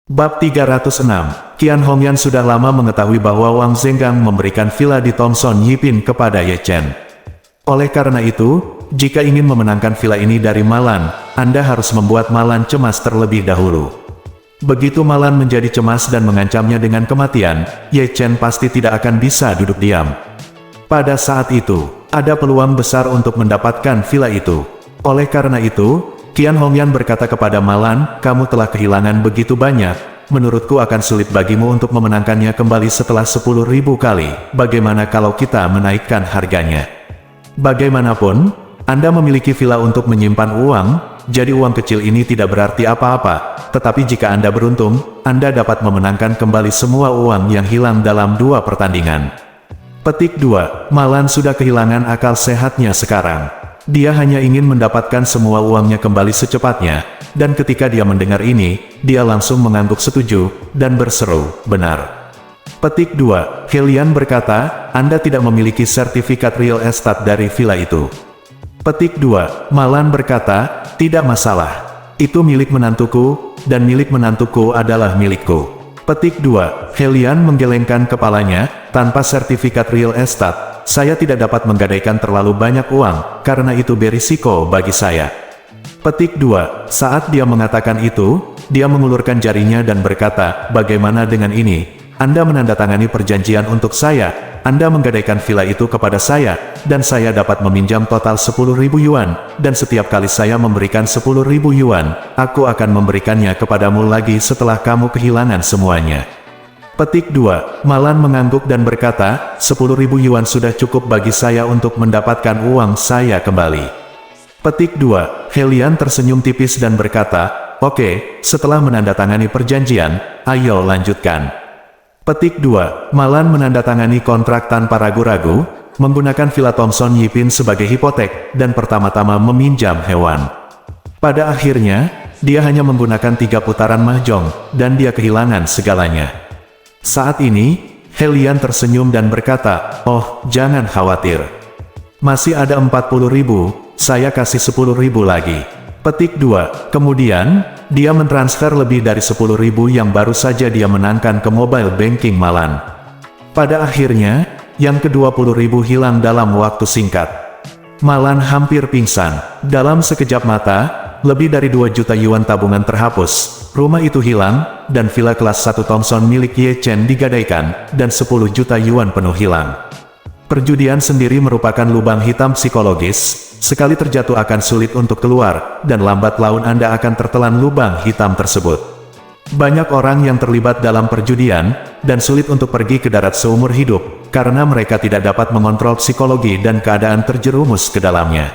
Bab 306, Qian Hongyan sudah lama mengetahui bahwa Wang Zenggang memberikan villa di Thomson Yipin kepada Ye Chen. Oleh karena itu, jika ingin memenangkan villa ini dari Malan, Anda harus membuat Malan cemas terlebih dahulu. Begitu Malan menjadi cemas dan mengancamnya dengan kematian, Ye Chen pasti tidak akan bisa duduk diam. Pada saat itu, ada peluang besar untuk mendapatkan villa itu. Oleh karena itu, Qian Hongyan berkata kepada Malan, "Kamu telah kehilangan begitu banyak, menurutku akan sulit bagimu untuk memenangkannya kembali setelah 10.000 kali. Bagaimana kalau kita menaikkan harganya? Bagaimanapun, Anda memiliki villa untuk menyimpan uang, jadi uang kecil ini tidak berarti apa-apa. Tetapi jika Anda beruntung, Anda dapat memenangkan kembali semua uang yang hilang dalam 2 pertandingan." Petik 2. Malan sudah kehilangan akal sehatnya sekarang. Dia hanya ingin mendapatkan semua uangnya kembali secepatnya, dan ketika dia mendengar ini, dia langsung mengangguk setuju, dan berseru, "Benar." Petik 2. Helian berkata, "Anda tidak memiliki sertifikat real estate dari villa itu." Petik 2. Malan berkata, "Tidak masalah. Itu milik menantuku, dan milik menantuku adalah milikku." Petik 2. Helian menggelengkan kepalanya, "Tanpa sertifikat real estate, saya tidak dapat menggadaikan terlalu banyak uang, karena itu berisiko bagi saya." Petik 2. Saat dia mengatakan itu, dia mengulurkan jarinya dan berkata, "Bagaimana dengan ini? Anda menandatangani perjanjian untuk saya, Anda menggadaikan villa itu kepada saya, dan saya dapat meminjam total 10.000 yuan, dan setiap kali saya memberikan 10.000 yuan, aku akan memberikannya kepadamu lagi setelah kamu kehilangan semuanya." Petik 2. Malan mengangguk dan berkata, 10.000 yuan sudah cukup bagi saya untuk mendapatkan uang saya kembali." Petik 2. Helian tersenyum tipis dan berkata, "Oke, setelah menandatangani perjanjian, ayo lanjutkan." Petik 2. Malan menandatangani kontrak tanpa ragu-ragu, menggunakan villa Thomson Yipin sebagai hipotek, dan pertama-tama meminjam hewan. Pada akhirnya, dia hanya menggunakan 3 putaran mahjong, dan dia kehilangan segalanya. Saat ini, Helian tersenyum dan berkata, "Oh, jangan khawatir. Masih ada 40.000, saya kasih 10.000 lagi." Petik 2. Kemudian, dia mentransfer lebih dari 10.000 yang baru saja dia menangkan ke mobile banking Malan. Pada akhirnya, yang ke-20.000 hilang dalam waktu singkat. Malan hampir pingsan. Dalam sekejap mata, lebih dari 2 juta yuan tabungan terhapus, rumah itu hilang, dan villa kelas 1 Thomson milik Ye Chen digadaikan, dan 10 juta yuan penuh hilang. Perjudian sendiri merupakan lubang hitam psikologis, sekali terjatuh akan sulit untuk keluar, dan lambat laun Anda akan tertelan lubang hitam tersebut. Banyak orang yang terlibat dalam perjudian, dan sulit untuk pergi ke darat seumur hidup, karena mereka tidak dapat mengontrol psikologi dan keadaan terjerumus ke dalamnya.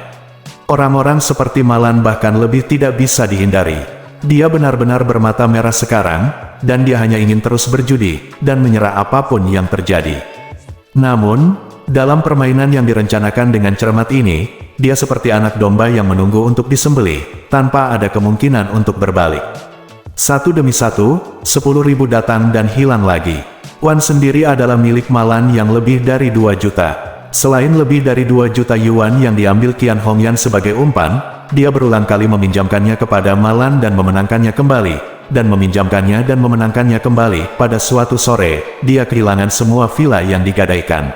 Orang-orang seperti Malan bahkan lebih tidak bisa dihindari. Dia benar-benar bermata merah sekarang, dan dia hanya ingin terus berjudi, dan menyerah apapun yang terjadi. Namun, dalam permainan yang direncanakan dengan cermat ini, dia seperti anak domba yang menunggu untuk disembelih, tanpa ada kemungkinan untuk berbalik. Satu demi satu, 10.000 datang dan hilang lagi. Wan sendiri adalah milik Malan yang lebih dari 2 juta. Selain lebih dari 2 juta yuan yang diambil Qian Hongyan sebagai umpan, dia berulang kali meminjamkannya kepada Malan dan memenangkannya kembali, dan meminjamkannya dan memenangkannya kembali. Pada suatu sore, dia kehilangan semua villa yang digadaikan.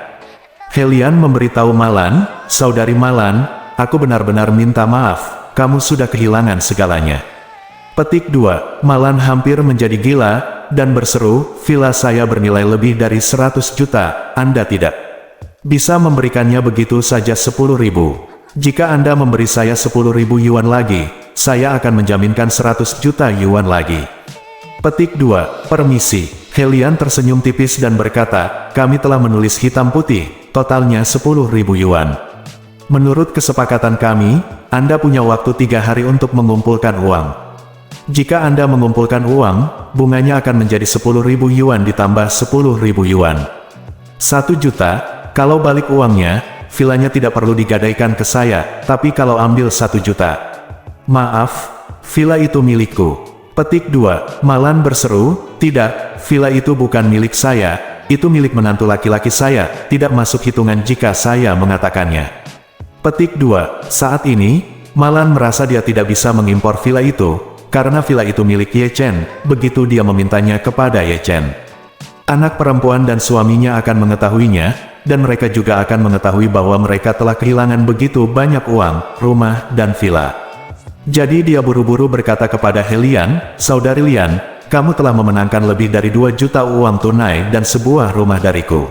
Helian memberitahu Malan, "Saudari Malan, aku benar-benar minta maaf, kamu sudah kehilangan segalanya." Petik 2. Malan hampir menjadi gila, dan berseru, "Villa saya bernilai lebih dari 100 juta, Anda tidak bisa memberikannya begitu saja 10.000. Jika Anda memberi saya 10.000 yuan lagi, saya akan menjaminkan 100 juta yuan lagi." Petik 2. Permisi. Helian tersenyum tipis dan berkata, "Kami telah menulis hitam putih, totalnya 10.000 yuan. Menurut kesepakatan kami, Anda punya waktu 3 hari untuk mengumpulkan uang. Jika Anda mengumpulkan uang, bunganya akan menjadi 10.000 yuan ditambah 10.000 yuan. 1 juta. Kalau balik uangnya, villanya tidak perlu digadaikan ke saya, tapi kalau ambil 1 juta. Maaf, villa itu milikku." Petik 2. Malan berseru, "Tidak, villa itu bukan milik saya, itu milik menantu laki-laki saya, tidak masuk hitungan jika saya mengatakannya." Petik 2. Saat ini, Malan merasa dia tidak bisa mengimpor villa itu, karena villa itu milik Ye Chen, begitu dia memintanya kepada Ye Chen. Anak perempuan dan suaminya akan mengetahuinya, dan mereka juga akan mengetahui bahwa mereka telah kehilangan begitu banyak uang, rumah, dan villa. Jadi dia buru-buru berkata kepada Helian, "Saudari Lian, kamu telah memenangkan lebih dari 2 juta uang tunai dan sebuah rumah dariku.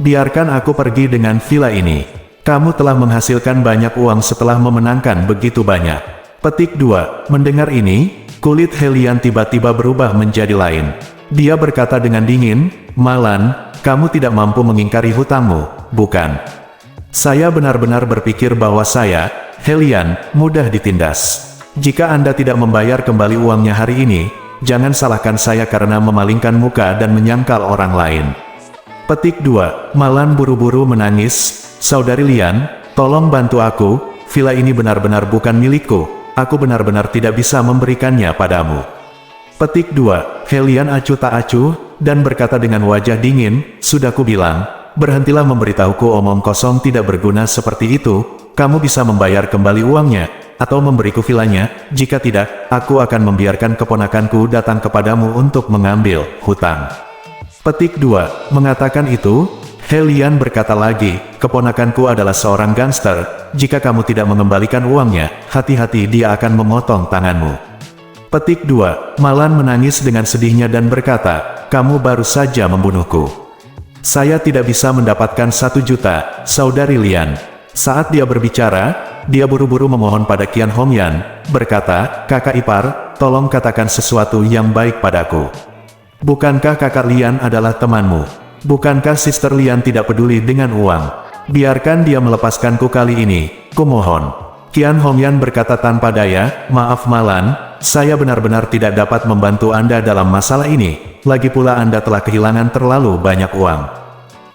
Biarkan aku pergi dengan villa ini. Kamu telah menghasilkan banyak uang setelah memenangkan begitu banyak." Petik 2. Mendengar ini, kulit Helian tiba-tiba berubah menjadi lain. Dia berkata dengan dingin, "Malan, kamu tidak mampu mengingkari hutangmu, bukan? Saya benar-benar berpikir bahwa saya, Helian, mudah ditindas. Jika Anda tidak membayar kembali uangnya hari ini, jangan salahkan saya karena memalingkan muka dan menyangkal orang lain." Petik 2. Malan buru-buru menangis, "Saudari Lian, tolong bantu aku, villa ini benar-benar bukan milikku, aku benar-benar tidak bisa memberikannya padamu." Petik 2. Helian acuh tak acuh, dan berkata dengan wajah dingin, "Sudah kubilang, berhentilah memberitahuku omong kosong tidak berguna seperti itu, kamu bisa membayar kembali uangnya, atau memberiku villanya, jika tidak, aku akan membiarkan keponakanku datang kepadamu untuk mengambil hutang." Petik 2. Mengatakan itu, Helian berkata lagi, "Keponakanku adalah seorang gangster, jika kamu tidak mengembalikan uangnya, hati-hati dia akan memotong tanganmu." Petik 2. Malan menangis dengan sedihnya dan berkata, "Kamu baru saja membunuhku. Saya tidak bisa mendapatkan 1 juta, Saudari Lian." Saat dia berbicara, dia buru-buru memohon pada Qian Hongyan, berkata, "Kakak ipar, tolong katakan sesuatu yang baik padaku. Bukankah kakak Lian adalah temanmu? Bukankah Sister Lian tidak peduli dengan uang? Biarkan dia melepaskanku kali ini, kumohon." Qian Hongyan berkata tanpa daya, "Maaf Malan, saya benar-benar tidak dapat membantu Anda dalam masalah ini, lagi pula Anda telah kehilangan terlalu banyak uang."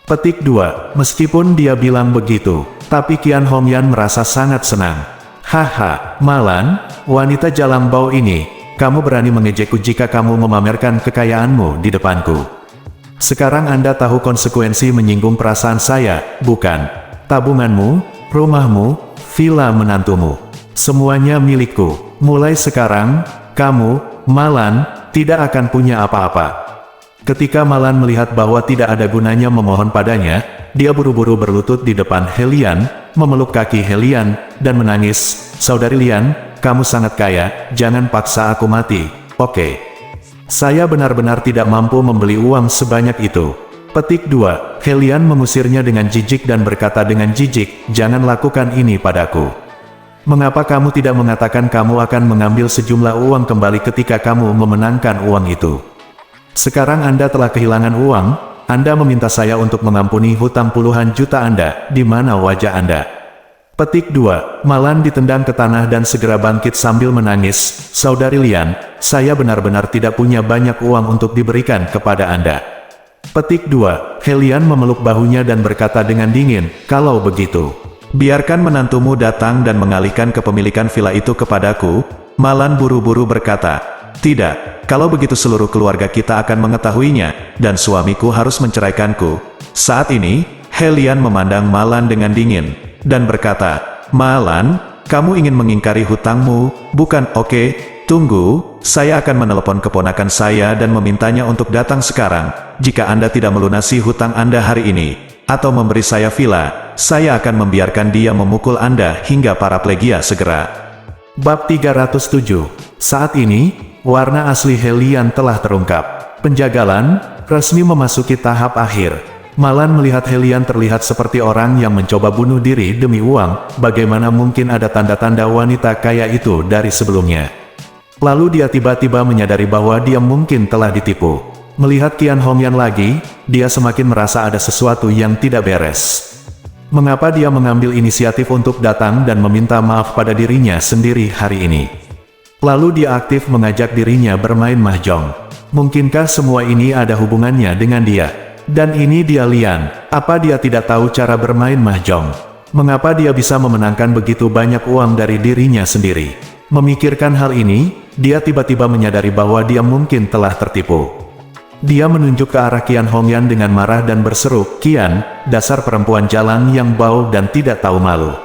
Petik 2. Meskipun dia bilang begitu, tapi Qian Hongyan merasa sangat senang. "Haha, Malan, wanita jalang bau ini, kamu berani mengejekku jika kamu memamerkan kekayaanmu di depanku. Sekarang Anda tahu konsekuensi menyinggung perasaan saya, bukan? Tabunganmu, rumahmu, villa menantumu, semuanya milikku. Mulai sekarang, kamu, Malan, tidak akan punya apa-apa." Ketika Malan melihat bahwa tidak ada gunanya memohon padanya, dia buru-buru berlutut di depan Helian, memeluk kaki Helian, dan menangis, "Saudari Lian, kamu sangat kaya, jangan paksa aku mati, oke? Saya benar-benar tidak mampu membeli uang sebanyak itu." Petik 2. Helian mengusirnya dengan jijik dan berkata dengan jijik, "Jangan lakukan ini padaku. Mengapa kamu tidak mengatakan kamu akan mengambil sejumlah uang kembali ketika kamu memenangkan uang itu? Sekarang Anda telah kehilangan uang, Anda meminta saya untuk mengampuni hutang puluhan juta Anda, di mana wajah Anda?" Petik 2. Malan ditendang ke tanah dan segera bangkit sambil menangis, "Saudari Lian, saya benar-benar tidak punya banyak uang untuk diberikan kepada Anda." Petik 2. Helian memeluk bahunya dan berkata dengan dingin, "Kalau begitu, biarkan menantumu datang dan mengalihkan kepemilikan villa itu kepadaku." Malan buru-buru berkata, "Tidak, kalau begitu seluruh keluarga kita akan mengetahuinya, dan suamiku harus menceraikanku." Saat ini, Helian memandang Malan dengan dingin, dan berkata, "Malan, kamu ingin mengingkari hutangmu, bukan? Oke, tunggu, saya akan menelepon keponakan saya dan memintanya untuk datang sekarang. Jika Anda tidak melunasi hutang Anda hari ini, atau memberi saya villa, saya akan membiarkan dia memukul Anda hingga paraplegia segera." Bab 307. Saat ini, warna asli Helian telah terungkap. Penjagalan resmi memasuki tahap akhir. Malan melihat Helian terlihat seperti orang yang mencoba bunuh diri demi uang, bagaimana mungkin ada tanda-tanda wanita kaya itu dari sebelumnya. Lalu dia tiba-tiba menyadari bahwa dia mungkin telah ditipu. Melihat Qian Hongyan lagi, dia semakin merasa ada sesuatu yang tidak beres. Mengapa dia mengambil inisiatif untuk datang dan meminta maaf pada dirinya sendiri hari ini? Lalu dia aktif mengajak dirinya bermain mahjong. Mungkinkah semua ini ada hubungannya dengan dia? Dan ini dia Lian, apa dia tidak tahu cara bermain mahjong? Mengapa dia bisa memenangkan begitu banyak uang dari dirinya sendiri? Memikirkan hal ini, dia tiba-tiba menyadari bahwa dia mungkin telah tertipu. Dia menunjuk ke arah Qian Hongyan dengan marah dan berseru, "Qian, dasar perempuan jalang yang bau dan tidak tahu malu.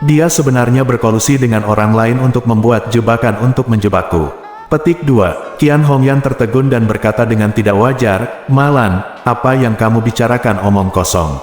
Dia sebenarnya berkolusi dengan orang lain untuk membuat jebakan untuk menjebakku. Petik 2. Qian Hongyan tertegun dan berkata dengan tidak wajar, "Malan, apa yang kamu bicarakan omong kosong?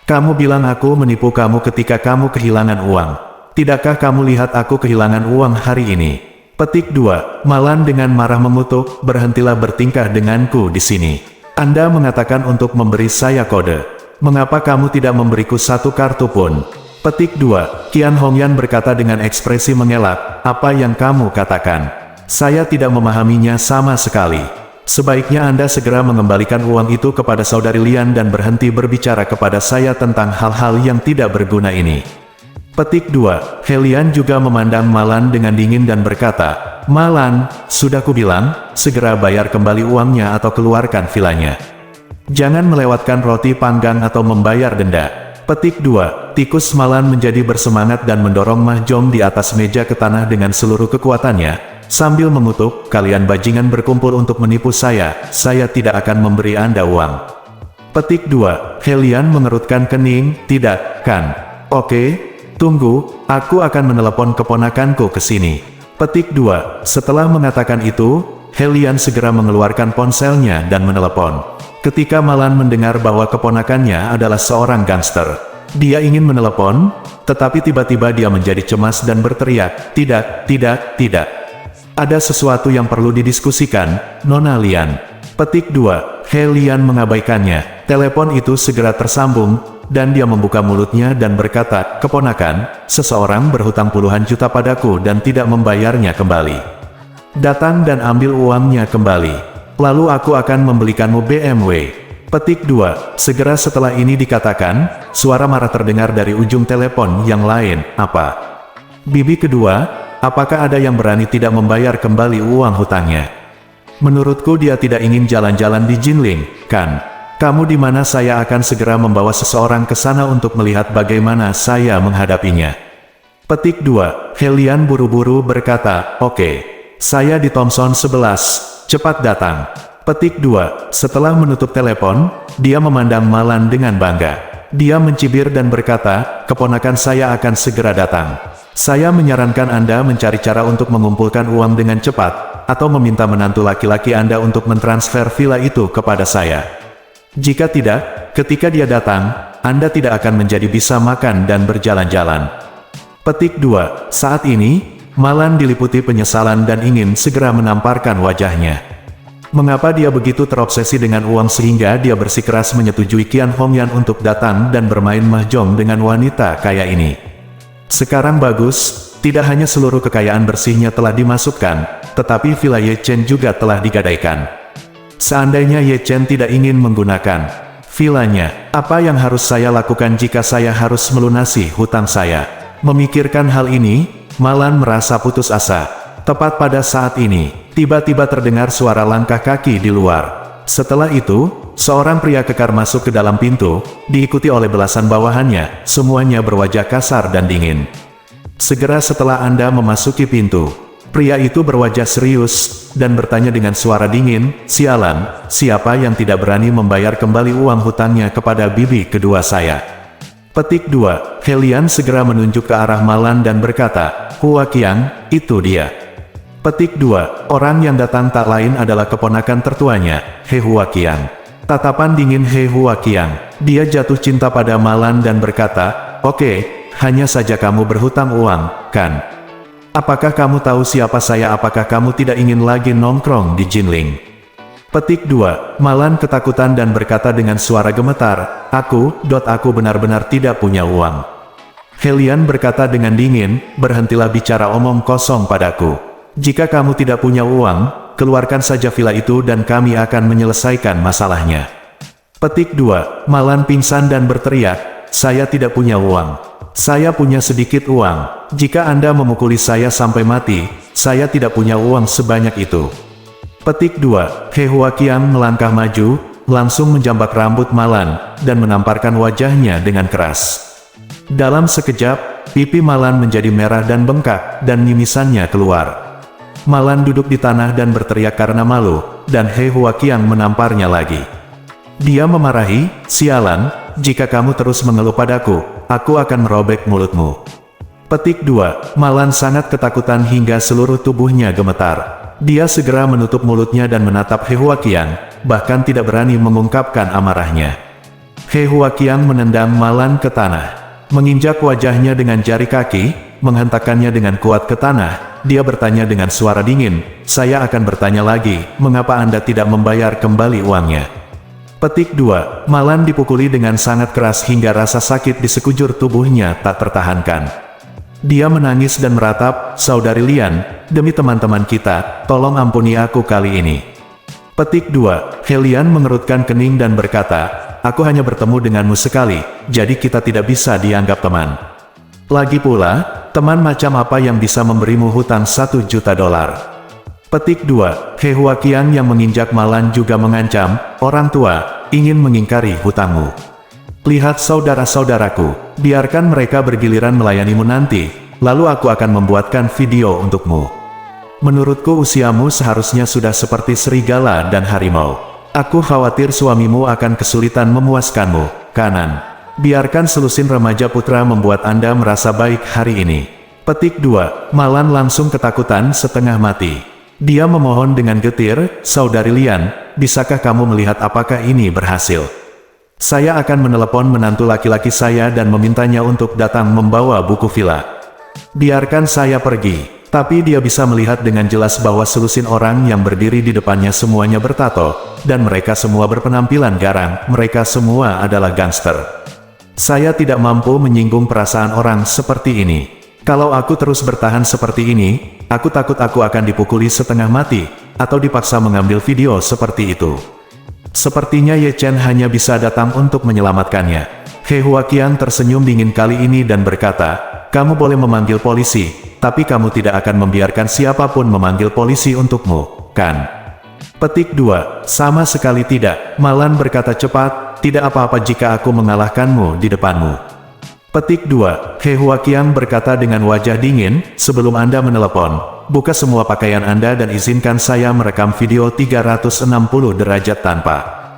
Kamu bilang aku menipu kamu ketika kamu kehilangan uang. Tidakkah kamu lihat aku kehilangan uang hari ini?" Petik 2. Malan dengan marah mengutuk, "Berhentilah bertingkah denganku di sini. Anda mengatakan untuk memberi saya kode. Mengapa kamu tidak memberiku satu kartu pun?" Petik 2. Qian Hongyan berkata dengan ekspresi mengelak, "Apa yang kamu katakan? Saya tidak memahaminya sama sekali. Sebaiknya Anda segera mengembalikan uang itu kepada saudari Lian dan berhenti berbicara kepada saya tentang hal-hal yang tidak berguna ini." Petik 2. He Lian juga memandang Malan dengan dingin dan berkata, "Malan, sudah kubilang, segera bayar kembali uangnya atau keluarkan vilanya. Jangan melewatkan roti panggang atau membayar denda." Petik 2. Tikus Malan menjadi bersemangat dan mendorong Mah Jong di atas meja ke tanah dengan seluruh kekuatannya, sambil mengutuk, "Kalian bajingan berkumpul untuk menipu saya tidak akan memberi Anda uang." Petik 2. He Lian mengerutkan kening, "Tidak, kan? Oke, tunggu, aku akan menelepon keponakanku ke sini." Petik 2. Setelah mengatakan itu, He Lian segera mengeluarkan ponselnya dan menelepon. Ketika Malan mendengar bahwa keponakannya adalah seorang gangster, dia ingin menelepon, tetapi tiba-tiba dia menjadi cemas dan berteriak, "Tidak, tidak, tidak. Ada sesuatu yang perlu didiskusikan, Nona Lian." Petik 2. He Lian mengabaikannya. Telepon itu segera tersambung, dan dia membuka mulutnya dan berkata, "Keponakan, seseorang berhutang puluhan juta padaku dan tidak membayarnya kembali. Datang dan ambil uangnya kembali. Lalu aku akan membelikanmu BMW." Petik 2. Segera setelah ini dikatakan, suara marah terdengar dari ujung telepon yang lain, "Apa? Bibi kedua, apakah ada yang berani tidak membayar kembali uang hutangnya? Menurutku dia tidak ingin jalan-jalan di Jinling, kan? Kamu di mana? Saya akan segera membawa seseorang ke sana untuk melihat bagaimana saya menghadapinya." Petik 2. He Lian buru-buru berkata, "Oke. Saya di Thompson 11. Cepat datang." Petik 2. Setelah menutup telepon, dia memandang Malan dengan bangga. Dia mencibir dan berkata, "Keponakan saya akan segera datang. Saya menyarankan Anda mencari cara untuk mengumpulkan uang dengan cepat, atau meminta menantu laki-laki Anda untuk mentransfer villa itu kepada saya. Jika tidak, ketika dia datang, Anda tidak akan menjadi bisa makan dan berjalan-jalan." Petik 2. Saat ini, Malan diliputi penyesalan dan ingin segera menamparkan wajahnya. Mengapa dia begitu terobsesi dengan uang sehingga dia bersikeras menyetujui Qian Hongyan untuk datang dan bermain mahjong dengan wanita kaya ini? Sekarang bagus, tidak hanya seluruh kekayaan bersihnya telah dimasukkan, tetapi villa Ye Chen juga telah digadaikan. Seandainya Ye Chen tidak ingin menggunakan villanya, apa yang harus saya lakukan jika saya harus melunasi hutang saya? Memikirkan hal ini, Malan merasa putus asa. Tepat pada saat ini, tiba-tiba terdengar suara langkah kaki di luar. Setelah itu, seorang pria kekar masuk ke dalam pintu, diikuti oleh belasan bawahannya, semuanya berwajah kasar dan dingin. Segera setelah Anda memasuki pintu, pria itu berwajah serius, dan bertanya dengan suara dingin, "Sialan, siapa yang tidak berani membayar kembali uang hutangnya kepada bibi kedua saya?" Petik 2. He Lian segera menunjuk ke arah Malan dan berkata, "Hua Qiang, itu dia." Petik 2. Orang yang datang tak lain adalah keponakan tertuanya, He Hua Qiang. Tatapan dingin He Hua Qiang. Dia jatuh cinta pada Malan dan berkata, "Oke, hanya saja kamu berhutang uang, kan? Apakah kamu tahu siapa saya? Apakah kamu tidak ingin lagi nongkrong di Jinling?" Petik 2. Malan ketakutan dan berkata dengan suara gemetar, Aku benar-benar tidak punya uang." He Lian berkata dengan dingin, "Berhentilah bicara omong kosong padaku. Jika kamu tidak punya uang, keluarkan saja villa itu dan kami akan menyelesaikan masalahnya." Petik 2. Malan pingsan dan berteriak, "Saya tidak punya uang. Saya punya sedikit uang. Jika Anda memukuli saya sampai mati, saya tidak punya uang sebanyak itu." Petik 2. He Hua Qiang melangkah maju, langsung menjambak rambut Malan, dan menamparkan wajahnya dengan keras. Dalam sekejap, pipi Malan menjadi merah dan bengkak, dan mimisannya keluar. Malan duduk di tanah dan berteriak karena malu, dan He Hua Qiang menamparnya lagi. Dia memarahi, "Sialan, jika kamu terus mengeluh padaku, aku akan merobek mulutmu." Petik 2. Malan sangat ketakutan hingga seluruh tubuhnya gemetar. Dia segera menutup mulutnya dan menatap He Huaqiang, bahkan tidak berani mengungkapkan amarahnya. He Huaqiang menendang Malan ke tanah. Menginjak wajahnya dengan jari kaki, menghentakkannya dengan kuat ke tanah. Dia bertanya dengan suara dingin, "Saya akan bertanya lagi, mengapa Anda tidak membayar kembali uangnya?" Petik 2. Malan dipukuli dengan sangat keras hingga rasa sakit di sekujur tubuhnya tak tertahankan. Dia menangis dan meratap, "Saudari Lian, demi teman-teman kita, tolong ampuni aku kali ini." Petik 2. He Lian mengerutkan kening dan berkata, "Aku hanya bertemu denganmu sekali, jadi kita tidak bisa dianggap teman. Lagi pula, teman macam apa yang bisa memberimu hutang $1 juta?" Petik 2. He Huaqiang yang menginjak Malan juga mengancam, "Orang tua, ingin mengingkari hutangmu. Lihat saudara-saudaraku, biarkan mereka bergiliran melayanimu nanti, lalu aku akan membuatkan video untukmu. Menurutku usiamu seharusnya sudah seperti serigala dan harimau. Aku khawatir suamimu akan kesulitan memuaskanmu." Kanan. Biarkan selusin remaja putra membuat Anda merasa baik hari ini. Petik 2. Malan langsung ketakutan setengah mati. Dia memohon dengan getir, "Saudari Lian, bisakah kamu melihat apakah ini berhasil? Saya akan menelepon menantu laki-laki saya dan memintanya untuk datang membawa buku villa. Biarkan saya pergi." Tapi dia bisa melihat dengan jelas bahwa selusin orang yang berdiri di depannya semuanya bertato, dan mereka semua berpenampilan garang, mereka semua adalah gangster. Saya tidak mampu menyinggung perasaan orang seperti ini. Kalau aku terus bertahan seperti ini, aku takut aku akan dipukuli setengah mati, atau dipaksa mengambil video seperti itu. Sepertinya Ye Chen hanya bisa datang untuk menyelamatkannya. He Huaqiang tersenyum dingin kali ini dan berkata, "Kamu boleh memanggil polisi, tapi kamu tidak akan membiarkan siapapun memanggil polisi untukmu, kan?" Petik 2. Sama sekali tidak. Malan berkata cepat, "Tidak apa-apa jika aku mengalahkanmu di depanmu." Petik 2. He Huaqiang berkata dengan wajah dingin, "Sebelum Anda menelepon, buka semua pakaian Anda dan izinkan saya merekam video 360 derajat tanpa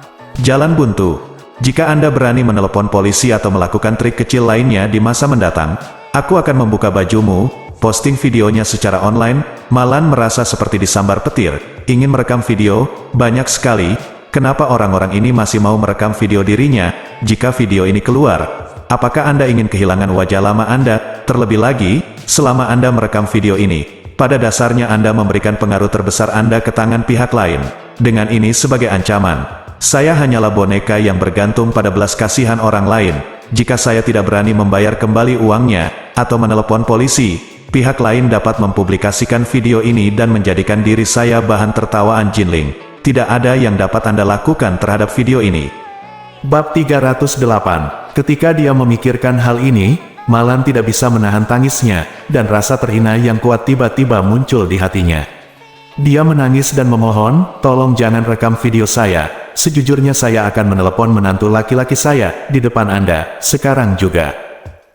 jalan buntu. Jika Anda berani menelepon polisi atau melakukan trik kecil lainnya di masa mendatang, aku akan membuka bajumu, posting videonya secara online." Malan merasa seperti disambar petir, ingin merekam video, banyak sekali. Kenapa orang-orang ini masih mau merekam video dirinya? Jika video ini keluar, apakah Anda ingin kehilangan wajah lama Anda? Terlebih lagi, selama Anda merekam video ini, pada dasarnya Anda memberikan pengaruh terbesar Anda ke tangan pihak lain. Dengan ini sebagai ancaman, saya hanyalah boneka yang bergantung pada belas kasihan orang lain. Jika saya tidak berani membayar kembali uangnya, atau menelepon polisi, pihak lain dapat mempublikasikan video ini dan menjadikan diri saya bahan tertawaan Jinling. Tidak ada yang dapat Anda lakukan terhadap video ini. Bab 308. Ketika dia memikirkan hal ini, Malan tidak bisa menahan tangisnya, dan rasa terhina yang kuat tiba-tiba muncul di hatinya. Dia menangis dan memohon, "Tolong jangan rekam video saya. Sejujurnya saya akan menelepon menantu laki-laki saya di depan Anda, sekarang juga.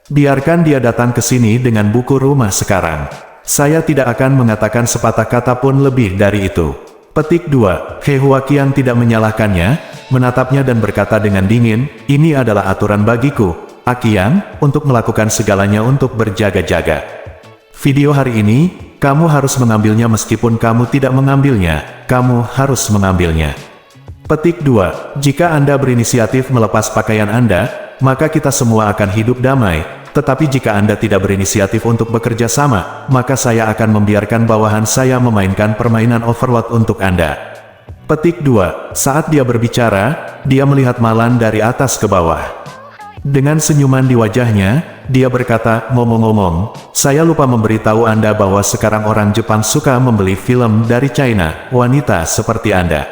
Biarkan dia datang ke sini dengan buku rumah sekarang. Saya tidak akan mengatakan sepatah kata pun lebih dari itu." Petik 2. He Huaqiang tidak menyalahkannya, menatapnya dan berkata dengan dingin, "Ini adalah aturan bagiku, Aqiang, untuk melakukan segalanya untuk berjaga-jaga. Video hari ini, kamu harus mengambilnya meskipun kamu tidak mengambilnya, kamu harus mengambilnya." Petik 2. Jika Anda berinisiatif melepas pakaian Anda, maka kita semua akan hidup damai. Tetapi jika Anda tidak berinisiatif untuk bekerja sama, maka saya akan membiarkan bawahan saya memainkan permainan overload untuk Anda. Petik 2. Saat dia berbicara, dia melihat Malan dari atas ke bawah. Dengan senyuman di wajahnya, dia berkata, "Ngomong-ngomong, saya lupa memberitahu Anda bahwa sekarang orang Jepang suka membeli film dari China, wanita seperti Anda.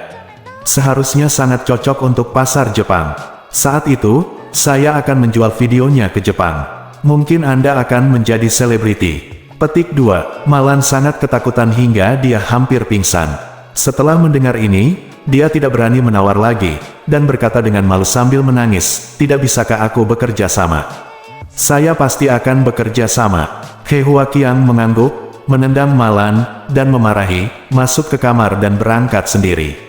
Seharusnya sangat cocok untuk pasar Jepang. Saat itu, saya akan menjual videonya ke Jepang. Mungkin Anda akan menjadi selebriti." Petik 2. Malan sangat ketakutan hingga dia hampir pingsan. Setelah mendengar ini, dia tidak berani menawar lagi, dan berkata dengan malu sambil menangis, "Tidak bisakah aku bekerja sama?" "Saya pasti akan bekerja sama." He Huaqiang mengangguk, menendang Malan, dan memarahi, masuk ke kamar dan berangkat sendiri.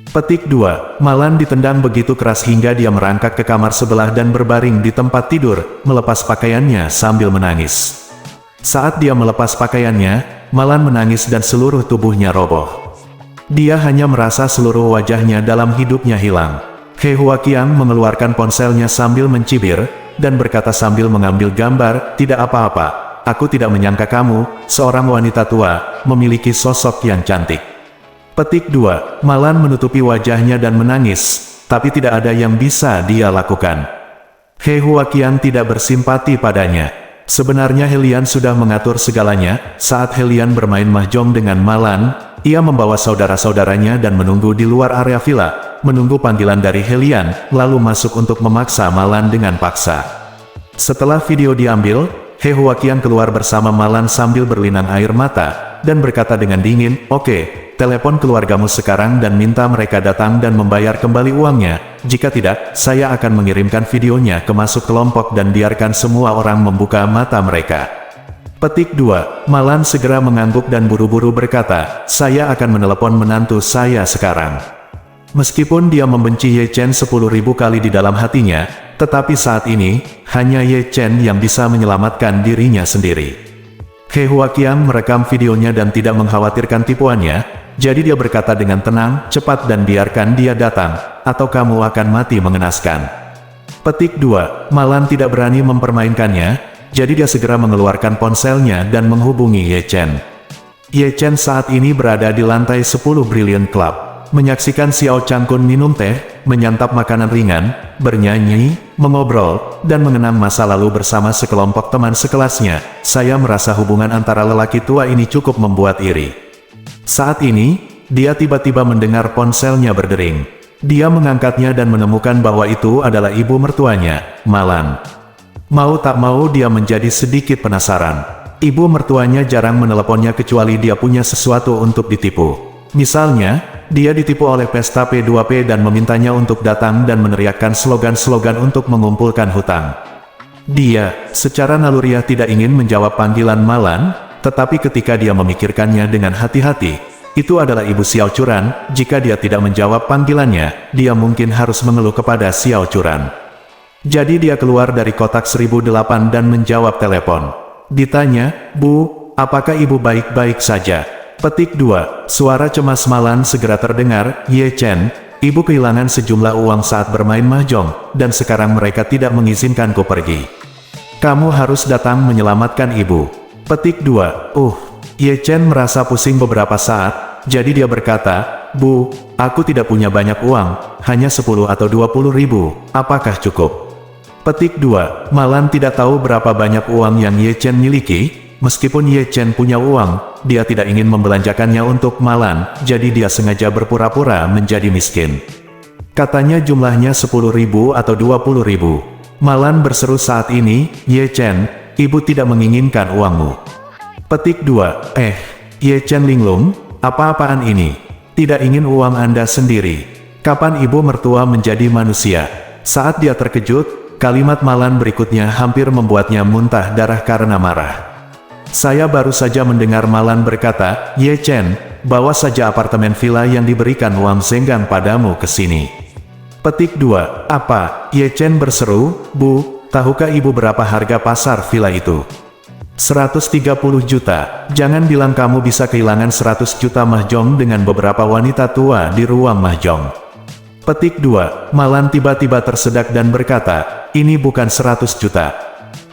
Petik 2. Malan ditendang begitu keras hingga dia merangkak ke kamar sebelah dan berbaring di tempat tidur, melepas pakaiannya sambil menangis. Saat dia melepas pakaiannya, Malan menangis dan seluruh tubuhnya roboh. Dia hanya merasa seluruh wajahnya dalam hidupnya hilang. He Huaqiang mengeluarkan ponselnya sambil mencibir, dan berkata sambil mengambil gambar, "Tidak apa-apa, aku tidak menyangka kamu, seorang wanita tua, memiliki sosok yang cantik." Petik 2. Malan menutupi wajahnya dan menangis, tapi tidak ada yang bisa dia lakukan. He Huaqiang tidak bersimpati padanya. Sebenarnya Helian sudah mengatur segalanya. Saat Helian bermain mahjong dengan Malan, ia membawa saudara-saudaranya dan menunggu di luar area villa, menunggu panggilan dari Helian, lalu masuk untuk memaksa Malan dengan paksa. Setelah video diambil, He Huaqiang keluar bersama Malan sambil berlinang air mata, dan berkata dengan dingin, "Oke, telepon keluargamu sekarang dan minta mereka datang dan membayar kembali uangnya. Jika tidak, saya akan mengirimkan videonya ke masuk kelompok dan biarkan semua orang membuka mata mereka." Petik 2. Malan segera mengangguk dan buru-buru berkata, "Saya akan menelepon menantu saya sekarang." Meskipun dia membenci Ye Chen 10.000 kali di dalam hatinya, tetapi saat ini, hanya Ye Chen yang bisa menyelamatkan dirinya sendiri. He Huaqiang merekam videonya dan tidak mengkhawatirkan tipuannya, jadi dia berkata dengan tenang, "Cepat dan biarkan dia datang, atau kamu akan mati mengenaskan." Petik 2. Malan tidak berani mempermainkannya, jadi dia segera mengeluarkan ponselnya dan menghubungi Ye Chen. Ye Chen saat ini berada di lantai 10 Brilliant Club. Menyaksikan Xiao Changkun minum teh, menyantap makanan ringan, bernyanyi, mengobrol, dan mengenang masa lalu bersama sekelompok teman sekelasnya. Saya merasa hubungan antara lelaki tua ini cukup membuat iri. Saat ini, dia tiba-tiba mendengar ponselnya berdering. Dia mengangkatnya dan menemukan bahwa itu adalah ibu mertuanya, Malan. Mau tak mau dia menjadi sedikit penasaran. Ibu mertuanya jarang meneleponnya kecuali dia punya sesuatu untuk ditipu. Misalnya, dia ditipu oleh pesta P2P dan memintanya untuk datang dan meneriakkan slogan-slogan untuk mengumpulkan hutang. Dia, secara naluriah tidak ingin menjawab panggilan Malan, tetapi ketika dia memikirkannya dengan hati-hati, itu adalah Ibu Xiao Churan. Jika dia tidak menjawab panggilannya, dia mungkin harus mengeluh kepada Xiao Churan. Jadi dia keluar dari kotak 1008 dan menjawab telepon. Ditanya, "Bu, apakah ibu baik-baik saja?" Petik 2. Suara cemas Malan segera terdengar, "Ye Chen, ibu kehilangan sejumlah uang saat bermain mahjong, dan sekarang mereka tidak mengizinkanku pergi. Kamu harus datang menyelamatkan ibu." Petik 2. Ye Chen merasa pusing beberapa saat, jadi dia berkata, "Bu, aku tidak punya banyak uang, hanya 10 atau 20 ribu, apakah cukup?" Petik 2. Malan tidak tahu berapa banyak uang yang Ye Chen miliki. Meskipun Ye Chen punya uang, dia tidak ingin membelanjakannya untuk Malan, jadi dia sengaja berpura-pura menjadi miskin. Katanya jumlahnya 10 ribu atau 20 ribu. Malan berseru saat ini, "Ye Chen, ibu tidak menginginkan uangmu." Petik 2. Ye Chen linglung, apa-apaan ini? Tidak ingin uang Anda sendiri. Kapan ibu mertua menjadi manusia? Saat dia terkejut, kalimat Malan berikutnya hampir membuatnya muntah darah karena marah. "Saya baru saja mendengar Malan berkata, 'Ye Chen, bawa saja apartemen villa yang diberikan Wang Zenggang padamu ke sini.'" Petik 2. "Apa?" Ye Chen berseru, "Bu, tahukah ibu berapa harga pasar villa itu?" 130 juta. Jangan bilang kamu bisa kehilangan 100 juta mahjong dengan beberapa wanita tua di ruang mahjong. Petik 2. Malan tiba-tiba tersedak dan berkata, "Ini bukan 100 juta.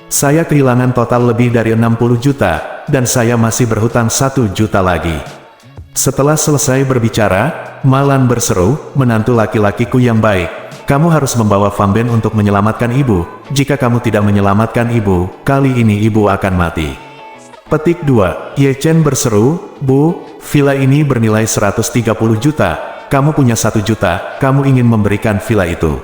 Saya kehilangan total lebih dari 60 juta, dan saya masih berhutang 1 juta lagi." Setelah selesai berbicara, Malan berseru, "Menantu laki-lakiku yang baik, kamu harus membawa Fang Ben untuk menyelamatkan ibu. Jika kamu tidak menyelamatkan ibu, kali ini ibu akan mati." Petik 2. Ye Chen berseru, "Bu, villa ini bernilai 130 juta, kamu punya 1 juta, kamu ingin memberikan villa itu."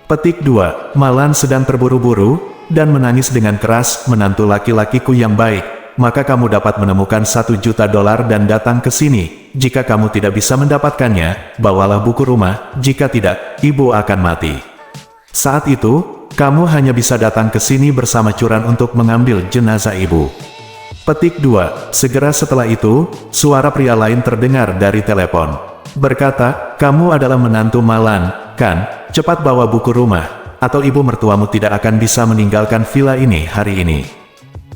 Petik 2. Malan sedang terburu-buru, dan menangis dengan keras, "Menantu laki-lakiku yang baik, maka kamu dapat menemukan 1 juta dolar dan datang ke sini. Jika kamu tidak bisa mendapatkannya, bawalah buku rumah, jika tidak, ibu akan mati. Saat itu, kamu hanya bisa datang ke sini bersama Churan untuk mengambil jenazah ibu." Petik 2. Segera setelah itu, suara pria lain terdengar dari telepon. Berkata, "Kamu adalah menantu Malan, kan? Cepat bawa buku rumah, atau ibu mertuamu tidak akan bisa meninggalkan villa ini hari ini."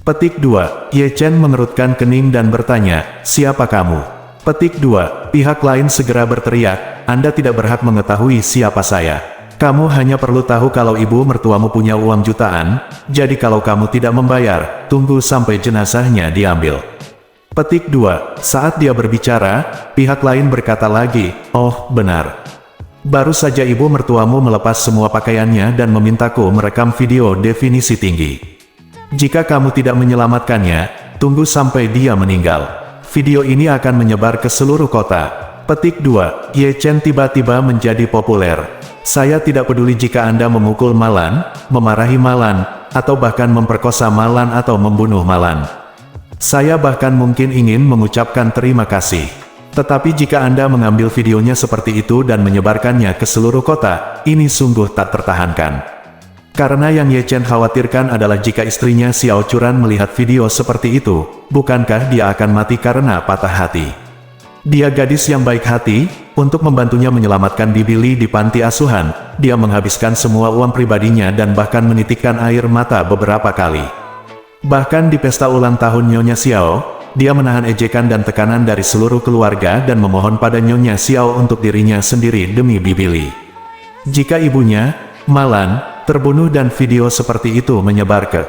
Petik 2. Ye Chen mengerutkan kening dan bertanya, siapa kamu? Petik 2. Pihak lain segera berteriak, Anda tidak berhak mengetahui siapa saya. Kamu hanya perlu tahu kalau ibu mertuamu punya uang jutaan, jadi kalau kamu tidak membayar, tunggu sampai jenazahnya diambil. Petik 2. Saat dia berbicara, pihak lain berkata lagi, oh, benar. Baru saja ibu mertuamu melepas semua pakaiannya dan memintaku merekam video definisi tinggi. Jika kamu tidak menyelamatkannya, tunggu sampai dia meninggal. Video ini akan menyebar ke seluruh kota. Petik 2. Ye Chen tiba-tiba menjadi populer. Saya tidak peduli jika Anda memukul Malan, memarahi Malan, atau bahkan memperkosa Malan atau membunuh Malan. Saya bahkan mungkin ingin mengucapkan terima kasih. Tetapi jika Anda mengambil videonya seperti itu dan menyebarkannya ke seluruh kota, ini sungguh tak tertahankan. Karena yang Ye Chen khawatirkan adalah jika istrinya Xiao Churan melihat video seperti itu, bukankah dia akan mati karena patah hati? Dia gadis yang baik hati, untuk membantunya menyelamatkan Bibi Li di panti asuhan, dia menghabiskan semua uang pribadinya dan bahkan menitikkan air mata beberapa kali. Bahkan di pesta ulang tahun Nyonya Xiao, dia menahan ejekan dan tekanan dari seluruh keluarga dan memohon pada Nyonya Xiao untuk dirinya sendiri demi Bibi Li. Jika ibunya, Malan, terbunuh dan video seperti itu menyebar ke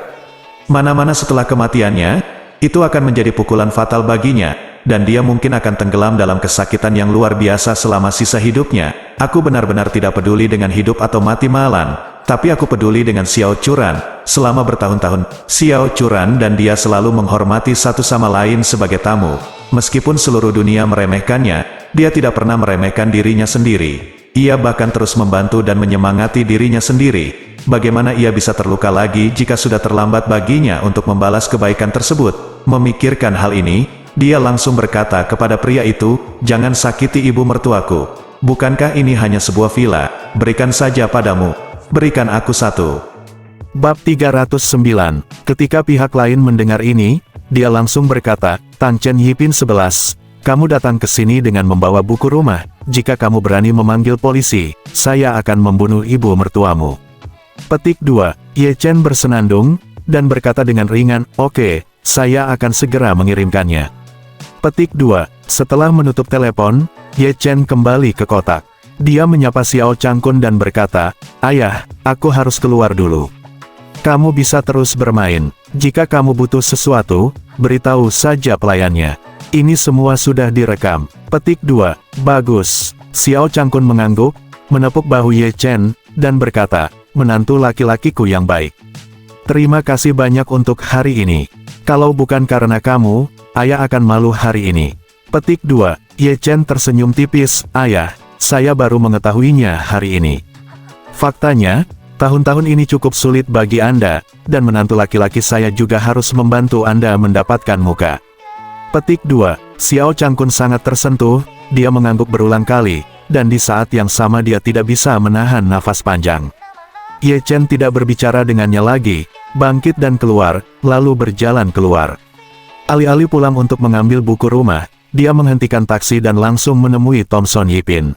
mana-mana setelah kematiannya, itu akan menjadi pukulan fatal baginya, dan dia mungkin akan tenggelam dalam kesakitan yang luar biasa selama sisa hidupnya. Aku benar-benar tidak peduli dengan hidup atau mati Malan, tapi aku peduli dengan Xiao Churan. Selama bertahun-tahun, Xiao Churan dan dia selalu menghormati satu sama lain sebagai tamu. Meskipun seluruh dunia meremehkannya, dia tidak pernah meremehkan dirinya sendiri. Ia bahkan terus membantu dan menyemangati dirinya sendiri. Bagaimana ia bisa terluka lagi jika sudah terlambat baginya untuk membalas kebaikan tersebut? Memikirkan hal ini, dia langsung berkata kepada pria itu, jangan sakiti ibu mertuaku. Bukankah ini hanya sebuah villa? Berikan saja padamu. Berikan aku satu. Bab 309. Ketika pihak lain mendengar ini, dia langsung berkata, Tan Chen Yipin 11. Kamu datang ke sini dengan membawa buku rumah. Jika kamu berani memanggil polisi, saya akan membunuh ibu mertuamu. Petik 2. Ye Chen bersenandung, dan berkata dengan ringan, oke, saya akan segera mengirimkannya. Petik 2. Setelah menutup telepon, Ye Chen kembali ke kotak. Dia menyapa Xiao Changkun dan berkata, ayah, aku harus keluar dulu. Kamu bisa terus bermain. Jika kamu butuh sesuatu, beritahu saja pelayannya. Ini semua sudah direkam. Petik 2. Bagus. Xiao Changkun mengangguk, menepuk bahu Ye Chen, dan berkata, menantu laki-lakiku yang baik. Terima kasih banyak untuk hari ini. Kalau bukan karena kamu, ayah akan malu hari ini. Petik 2. Ye Chen tersenyum tipis, ayah, saya baru mengetahuinya hari ini. Faktanya, tahun-tahun ini cukup sulit bagi Anda, dan menantu laki-laki saya juga harus membantu Anda mendapatkan muka. Petik 2. Xiao Changkun sangat tersentuh, dia mengangguk berulang kali, dan di saat yang sama dia tidak bisa menahan nafas panjang. Ye Chen tidak berbicara dengannya lagi, bangkit dan keluar, lalu berjalan keluar. Alih-alih pulang untuk mengambil buku rumah, dia menghentikan taksi dan langsung menemui Thomson Yipin.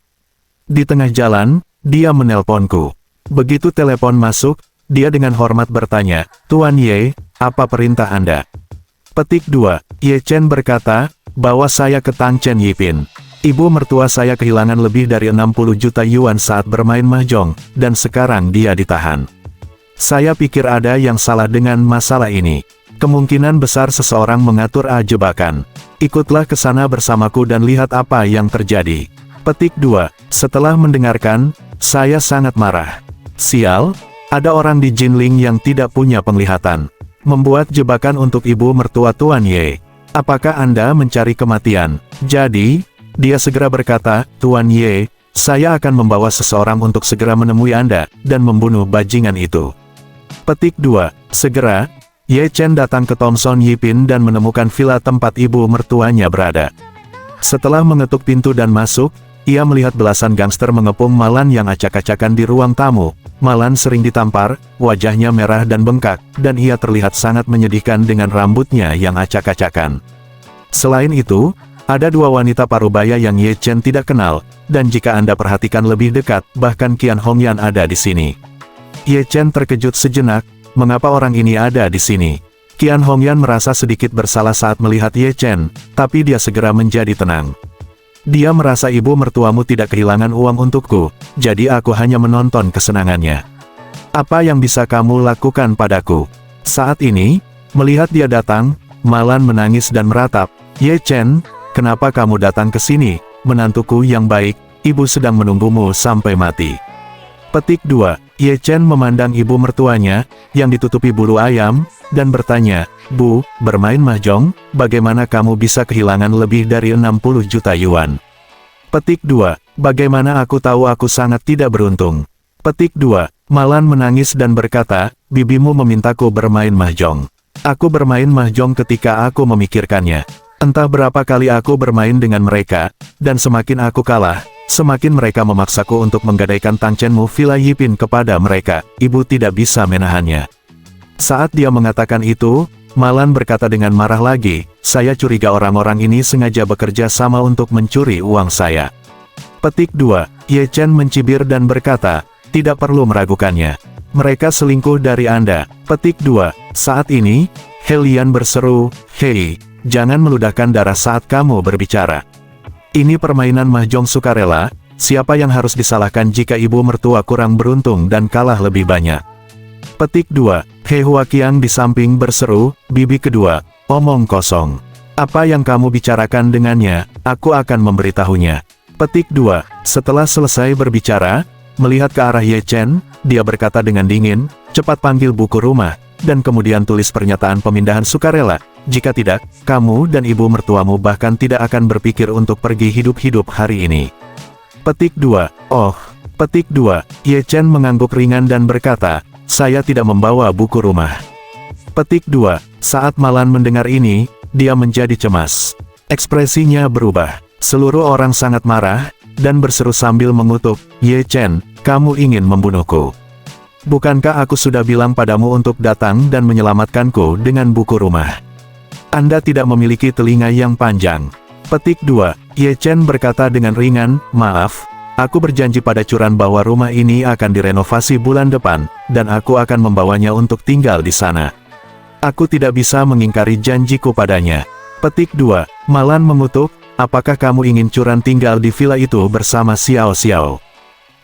Di tengah jalan, dia menelponku. Begitu telepon masuk, dia dengan hormat bertanya, Tuan Ye, apa perintah Anda? Petik 2. Ye Chen berkata, bawa saya ke Tan Chen Yipin. Ibu mertua saya kehilangan lebih dari 60 juta yuan saat bermain mahjong, dan sekarang dia ditahan. Saya pikir ada yang salah dengan masalah ini. Kemungkinan besar seseorang mengatur jebakan. Ikutlah ke sana bersamaku dan lihat apa yang terjadi. Petik 2. Setelah mendengarkan, saya sangat marah. Sial, ada orang di Jinling yang tidak punya penglihatan. Membuat jebakan untuk ibu mertua Tuan Ye. Apakah Anda mencari kematian? Jadi, dia segera berkata, Tuan Ye, saya akan membawa seseorang untuk segera menemui Anda, dan membunuh bajingan itu. Petik 2. Segera, Ye Chen datang ke Thomson Yipin dan menemukan villa tempat ibu mertuanya berada. Setelah mengetuk pintu dan masuk, ia melihat belasan gangster mengepung Malan yang acak-acakan di ruang tamu. Malan sering ditampar, wajahnya merah dan bengkak, dan ia terlihat sangat menyedihkan dengan rambutnya yang acak-acakan. Selain itu, ada dua wanita parubaya yang Ye Chen tidak kenal, dan jika Anda perhatikan lebih dekat, bahkan Qian Hongyan ada di sini. Ye Chen terkejut sejenak, mengapa orang ini ada di sini? Qian Hongyan merasa sedikit bersalah saat melihat Ye Chen, tapi dia segera menjadi tenang. Dia merasa ibu mertuamu tidak kehilangan uang untukku, jadi aku hanya menonton kesenangannya. Apa yang bisa kamu lakukan padaku? Saat ini, melihat dia datang, Malan menangis dan meratap, Ye Chen, kenapa kamu datang ke sini, menantuku yang baik, ibu sedang menunggumu sampai mati. Petik 2. Ye Chen memandang ibu mertuanya, yang ditutupi bulu ayam, dan bertanya, Bu, bermain mahjong, bagaimana kamu bisa kehilangan lebih dari 60 juta yuan? Petik 2. Bagaimana aku tahu aku sangat tidak beruntung? Petik 2. Malan menangis dan berkata, bibimu memintaku bermain mahjong. Aku bermain mahjong ketika aku memikirkannya. Entah berapa kali aku bermain dengan mereka, dan semakin aku kalah, semakin mereka memaksaku untuk menggadaikan Tangchenmu Villa Yipin kepada mereka. Ibu tidak bisa menahannya. Saat dia mengatakan itu, Malan berkata dengan marah lagi, saya curiga orang-orang ini sengaja bekerja sama untuk mencuri uang saya. Petik 2. Ye Chen mencibir dan berkata, tidak perlu meragukannya. Mereka selingkuh dari Anda. Petik 2. Saat ini, He Lian berseru, hei, jangan meludahkan darah saat kamu berbicara. Ini permainan mahjong sukarela, siapa yang harus disalahkan jika ibu mertua kurang beruntung dan kalah lebih banyak? Petik 2. He Huaqiang di samping berseru, bibi kedua, omong kosong. Apa yang kamu bicarakan dengannya, aku akan memberitahunya. Petik 2. Setelah selesai berbicara, melihat ke arah Ye Chen, dia berkata dengan dingin, cepat panggil buku rumah, dan kemudian tulis pernyataan pemindahan sukarela. Jika tidak, kamu dan ibu mertuamu bahkan tidak akan berpikir untuk pergi hidup-hidup hari ini. Petik 2. Oh. Petik 2. Ye Chen mengangguk ringan dan berkata, saya tidak membawa buku rumah. Petik 2. Saat Malan mendengar ini, dia menjadi cemas. Ekspresinya berubah. Seluruh orang sangat marah, dan berseru sambil mengutuk, Ye Chen, kamu ingin membunuhku. Bukankah aku sudah bilang padamu untuk datang dan menyelamatkanku dengan buku rumah? Anda tidak memiliki telinga yang panjang. Petik 2. Ye Chen berkata dengan ringan, maaf, aku berjanji pada Curan bahwa rumah ini akan direnovasi bulan depan, dan aku akan membawanya untuk tinggal di sana. Aku tidak bisa mengingkari janjiku padanya. Petik 2. Malan mengutuk, apakah kamu ingin Curan tinggal di villa itu bersama Xiao Xiao?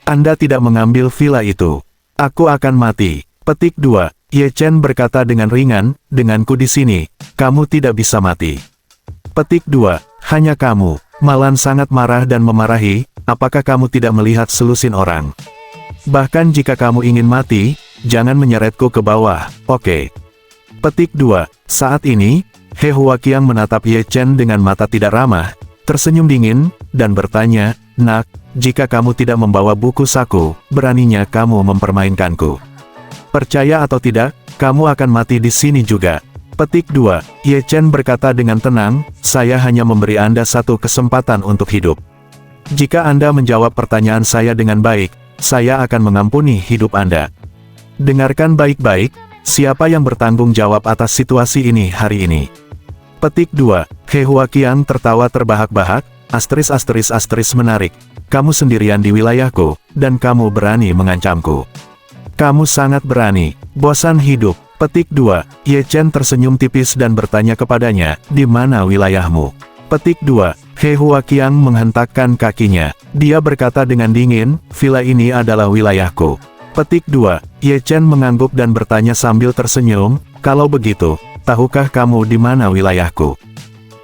Anda tidak mengambil villa itu. Aku akan mati. Petik 2. Ye Chen berkata dengan ringan, denganku di sini, kamu tidak bisa mati. Petik 2. Hanya kamu. Malan sangat marah dan memarahi, apakah kamu tidak melihat selusin orang? Bahkan jika kamu ingin mati, jangan menyeretku ke bawah, oke? Petik 2. Saat ini, He Huaqiang menatap Ye Chen dengan mata tidak ramah, tersenyum dingin, dan bertanya, nak, jika kamu tidak membawa buku saku, beraninya kamu mempermainkanku. Percaya atau tidak, kamu akan mati di sini juga. Petik 2. Ye Chen berkata dengan tenang, saya hanya memberi Anda satu kesempatan untuk hidup. Jika Anda menjawab pertanyaan saya dengan baik, saya akan mengampuni hidup Anda. Dengarkan baik-baik, siapa yang bertanggung jawab atas situasi ini hari ini? Petik 2. He Huaqiang tertawa terbahak-bahak, *** menarik. Kamu sendirian di wilayahku, dan kamu berani mengancamku. Kamu sangat berani. Bosan hidup. Petik 2. Ye Chen tersenyum tipis dan bertanya kepadanya, di mana wilayahmu? Petik 2. He Huaqiang menghentakkan kakinya. Dia berkata dengan dingin, villa ini adalah wilayahku. Petik 2. Ye Chen mengangguk dan bertanya sambil tersenyum, kalau begitu, tahukah kamu di mana wilayahku?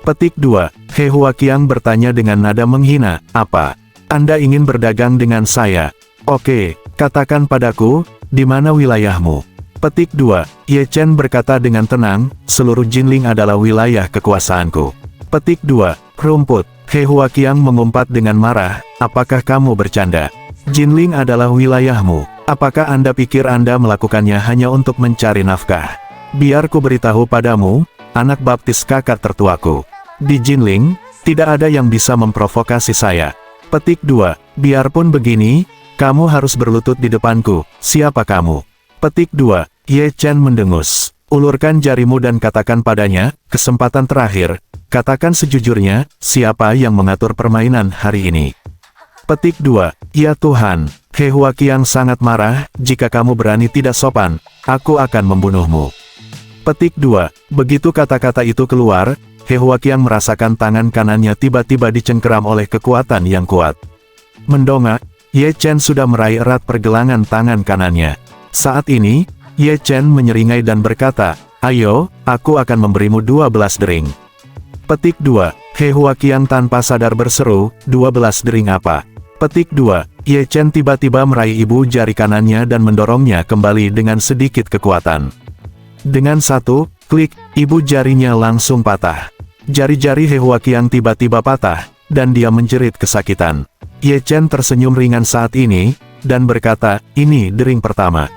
Petik 2. He Huaqiang bertanya dengan nada menghina, apa? Anda ingin berdagang dengan saya? Oke, katakan padaku, di mana wilayahmu? Petik 2. Ye Chen berkata dengan tenang, seluruh Jinling adalah wilayah kekuasaanku. Petik 2. Rumput. He Huaqiang mengumpat dengan marah, apakah kamu bercanda? Jinling adalah wilayahmu. Apakah Anda pikir Anda melakukannya hanya untuk mencari nafkah? Biar ku beritahu padamu, anak baptis kakak tertuaku. Di Jinling, tidak ada yang bisa memprovokasi saya. Petik 2. Biarpun begini, kamu harus berlutut di depanku. Siapa kamu? Petik 2. Ye Chen mendengus. Ulurkan jarimu dan katakan padanya, kesempatan terakhir. Katakan sejujurnya, siapa yang mengatur permainan hari ini? Petik 2. Ya Tuhan, He Huaqiang sangat marah, jika kamu berani tidak sopan, aku akan membunuhmu. Petik 2. Begitu kata-kata itu keluar, He Huaqiang merasakan tangan kanannya tiba-tiba dicengkeram oleh kekuatan yang kuat. Mendongak, Ye Chen sudah meraih erat pergelangan tangan kanannya. Saat ini, Ye Chen menyeringai dan berkata, "Ayo, aku akan memberimu 12 dering." Petik 2. He Huaqiang tanpa sadar berseru, "12 dering apa?" Petik 2. Ye Chen tiba-tiba meraih ibu jari kanannya dan mendorongnya kembali dengan sedikit kekuatan. Dengan satu klik, ibu jarinya langsung patah. Jari-jari He Huaqiang tiba-tiba patah, dan dia menjerit kesakitan. Ye Chen tersenyum ringan saat ini, dan berkata, "Ini dering pertama."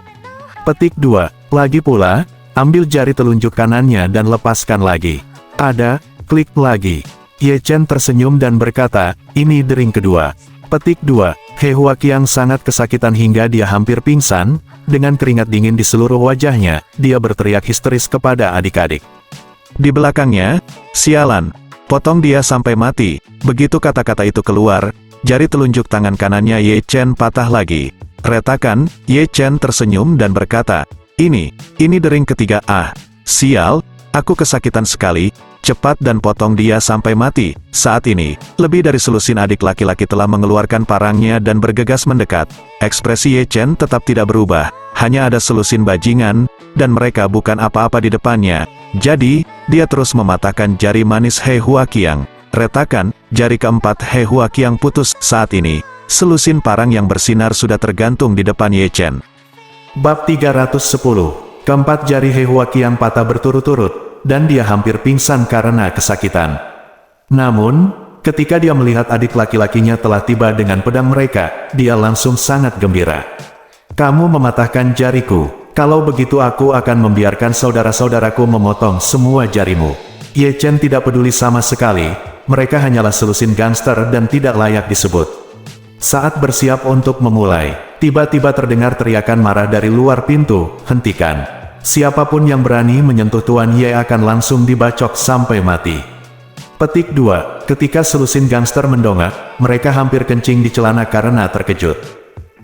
Petik 2. Lagi pula, ambil jari telunjuk kanannya dan lepaskan lagi. Ada, klik lagi. Ye Chen tersenyum dan berkata, "Ini dering kedua." Petik 2. He Huaqiang sangat kesakitan hingga dia hampir pingsan, dengan keringat dingin di seluruh wajahnya, dia berteriak histeris kepada adik-adik. Di belakangnya, "Sialan, potong dia sampai mati." Begitu kata-kata itu keluar, jari telunjuk tangan kanannya Ye Chen patah lagi. Retakan, Ye Chen tersenyum dan berkata, ini dering ketiga. Ah, sial, aku kesakitan sekali. Cepat dan potong dia sampai mati." Saat ini, lebih dari selusin adik laki-laki telah mengeluarkan parangnya dan bergegas mendekat. Ekspresi Ye Chen tetap tidak berubah, hanya ada selusin bajingan, dan mereka bukan apa-apa di depannya. Jadi, dia terus mematahkan jari manis He Huaqiang. Retakan, jari keempat He Huaqiang putus. Saat ini, selusin parang yang bersinar sudah tergantung di depan Ye Chen. Bab 310. Keempat jari He Huaqiang patah berturut-turut, dan dia hampir pingsan karena kesakitan. Namun, ketika dia melihat adik laki-lakinya telah tiba dengan pedang mereka, dia langsung sangat gembira. "Kamu mematahkan jariku. Kalau begitu aku akan membiarkan saudara-saudaraku memotong semua jarimu." Ye Chen tidak peduli sama sekali, mereka hanyalah selusin gangster dan tidak layak disebut. Saat bersiap untuk memulai, tiba-tiba terdengar teriakan marah dari luar pintu, "Hentikan! Siapapun yang berani menyentuh Tuan Ye akan langsung dibacok sampai mati." Petik 2. Ketika selusin gangster mendongak, mereka hampir kencing di celana karena terkejut.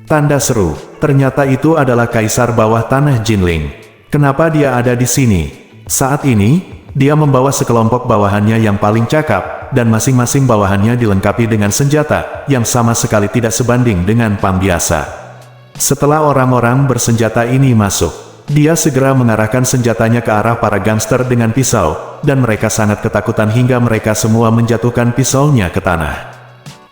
Tanda seru, ternyata itu adalah Kaisar Bawah Tanah Jinling. Kenapa dia ada di sini? Saat ini, dia membawa sekelompok bawahannya yang paling cakap, dan masing-masing bawahannya dilengkapi dengan senjata, yang sama sekali tidak sebanding dengan PAM biasa. Setelah orang-orang bersenjata ini masuk, dia segera mengarahkan senjatanya ke arah para gangster dengan pisau, dan mereka sangat ketakutan hingga mereka semua menjatuhkan pisaunya ke tanah.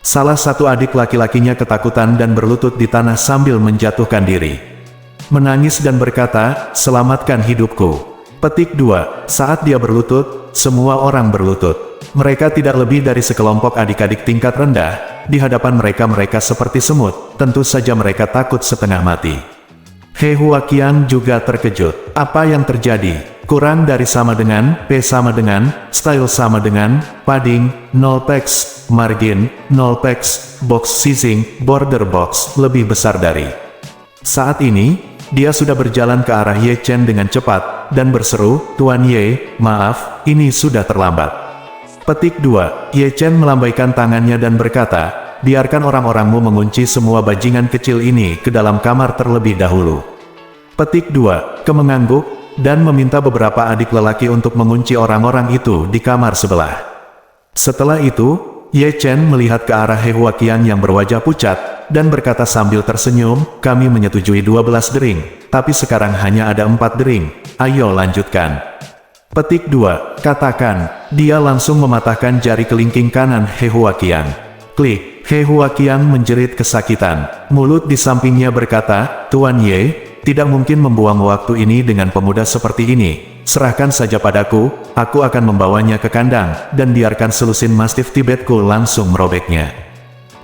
Salah satu adik laki-lakinya ketakutan dan berlutut di tanah sambil menjatuhkan diri. Menangis dan berkata, "Selamatkan hidupku." Petik 2. Saat dia berlutut, semua orang berlutut. Mereka tidak lebih dari sekelompok adik-adik tingkat rendah. Di hadapan mereka seperti semut, tentu saja mereka takut setengah mati. He Huaqiang juga terkejut. Apa yang terjadi? Kurang dari sama dengan, P sama dengan, style sama dengan, padding, 0 px, margin, 0 px, box sizing, border box, lebih besar dari. Saat ini, dia sudah berjalan ke arah Ye Chen dengan cepat, dan berseru, "Tuan Ye, maaf, ini sudah terlambat." Petik 2. Ye Chen melambaikan tangannya dan berkata, "Biarkan orang-orangmu mengunci semua bajingan kecil ini ke dalam kamar terlebih dahulu." Petik 2. Mengangguk, dan meminta beberapa adik lelaki untuk mengunci orang-orang itu di kamar sebelah. Setelah itu, Ye Chen melihat ke arah He Huaqiang yang berwajah pucat, dan berkata sambil tersenyum, "Kami menyetujui 12 dering, tapi sekarang hanya ada 4 dering, ayo lanjutkan." Petik 2. Katakan, dia langsung mematahkan jari kelingking kanan He Huaqiang. Klik. He Huaqiang menjerit kesakitan. Mulut di sampingnya berkata, "Tuan Ye, tidak mungkin membuang waktu ini dengan pemuda seperti ini. Serahkan saja padaku, aku akan membawanya ke kandang, dan biarkan selusin Mastiff Tibetku langsung merobeknya."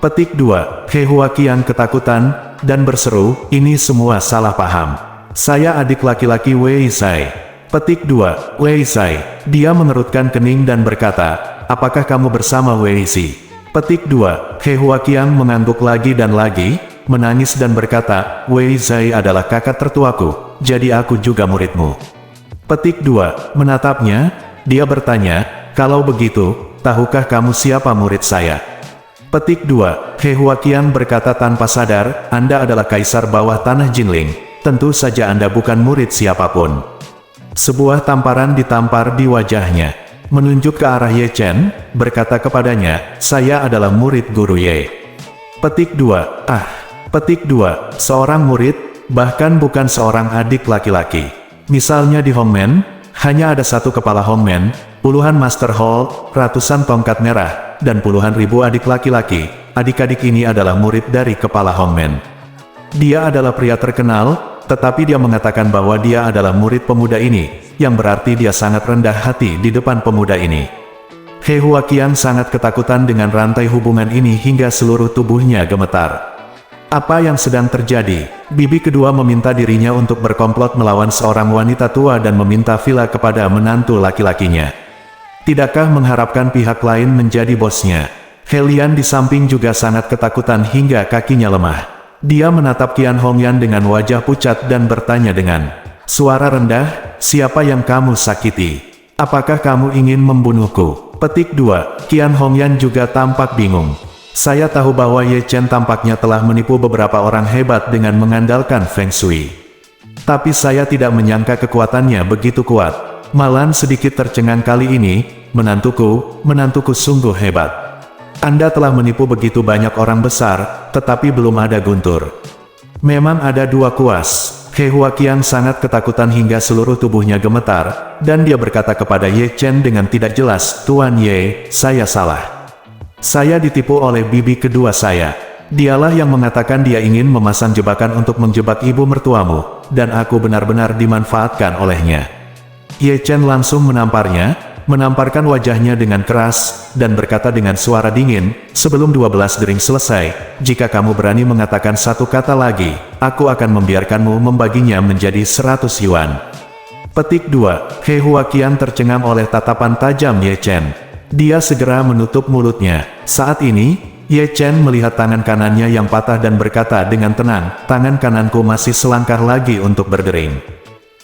Petik 2. He Huaqiang ketakutan, dan berseru, "Ini semua salah paham. Saya adik laki-laki Wei Zai." Petik 2. Wei Zai. Dia mengerutkan kening dan berkata, "Apakah kamu bersama Wei Zi?" Petik 2. He Huaqiang mengangguk lagi dan lagi, menangis dan berkata, "Wei Zai adalah kakak tertuaku, jadi aku juga muridmu." Petik 2. Menatapnya, dia bertanya, "Kalau begitu, tahukah kamu siapa murid saya?" Petik 2. He Huaqiang berkata tanpa sadar, "Anda adalah Kaisar Bawah Tanah Jinling. Tentu saja Anda bukan murid siapapun." Sebuah tamparan ditampar di wajahnya. Menunjuk ke arah Ye Chen, berkata kepadanya, "Saya adalah murid guru Ye." Petik 2. Petik 2. Seorang murid, bahkan bukan seorang adik laki-laki. Misalnya di Hongmen, hanya ada satu kepala Hongmen, puluhan Master Hall, ratusan tongkat merah, dan puluhan ribu adik laki-laki. Adik-adik ini adalah murid dari kepala Hongmen. Dia adalah pria terkenal, tetapi dia mengatakan bahwa dia adalah murid pemuda ini, yang berarti dia sangat rendah hati di depan pemuda ini. He Huaqiang sangat ketakutan dengan rantai hubungan ini hingga seluruh tubuhnya gemetar. Apa yang sedang terjadi? Bibi kedua meminta dirinya untuk berkomplot melawan seorang wanita tua dan meminta villa kepada menantu laki-lakinya. Tidakkah mengharapkan pihak lain menjadi bosnya? He Lian di samping juga sangat ketakutan hingga kakinya lemah. Dia menatap Qian Hongyan dengan wajah pucat dan bertanya dengan suara rendah, "Siapa yang kamu sakiti? Apakah kamu ingin membunuhku?" Petik 2. Qian Hongyan juga tampak bingung. "Saya tahu bahwa Ye Chen tampaknya telah menipu beberapa orang hebat dengan mengandalkan Feng Shui. Tapi saya tidak menyangka kekuatannya begitu kuat. Malan sedikit tercengang kali ini, menantuku sungguh hebat. Anda telah menipu begitu banyak orang besar, tetapi belum ada guntur." Memang ada dua kuas. He Huaqiang sangat ketakutan hingga seluruh tubuhnya gemetar, dan dia berkata kepada Ye Chen dengan tidak jelas, "Tuan Ye, saya salah. Saya ditipu oleh bibi kedua saya. Dialah yang mengatakan dia ingin memasang jebakan untuk menjebak ibu mertuamu, dan aku benar-benar dimanfaatkan olehnya." Ye Chen langsung menamparkan wajahnya dengan keras, dan berkata dengan suara dingin, "Sebelum 12 dering selesai, jika kamu berani mengatakan satu kata lagi, aku akan membiarkanmu membaginya menjadi 100 yuan. Petik 2. He Huaqiang tercengang oleh tatapan tajam Ye Chen. Dia segera menutup mulutnya. Saat ini, Ye Chen melihat tangan kanannya yang patah dan berkata dengan tenang, "Tangan kananku masih selangkah lagi untuk berdering.